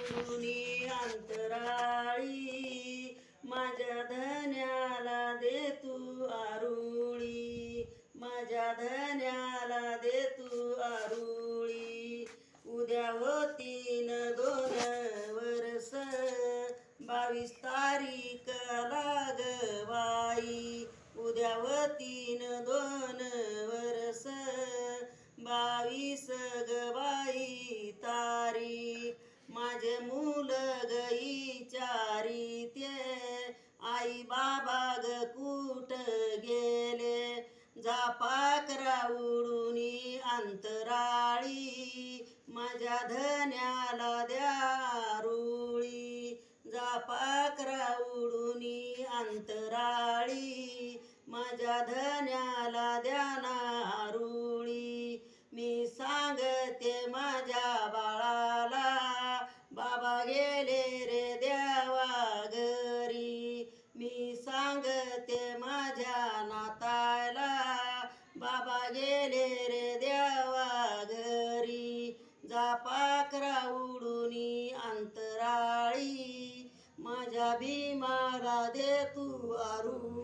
उडुनी अंतराळी माझ्या धन्याला दे तू आरुळी माझ्या धन्याला दे तू आरुळी उद्या होतीन 2 वर्ष 22 तारीख लाग बाई उद्या होतीन 2 वर्ष 22 ग बाई तारीख माझे मूल गई चारी ते आई बाबा ग कुठ गेले जा पाखरा उडुनी अंतराळी माझ्या धन्याला द्या आरुळी जा पाखरा उडुनी अंतराळी माझ्या धन्याला द्या आरुळी मी सांगते माझ्या बाळाला बाबा गेले रे देवा घरी मी सांगते माझ्या नाताला बाबा गेले रे देवा घरी जा पाखरा उडुनी अंतराळी माझ्या भीमाला दे तू आरुळी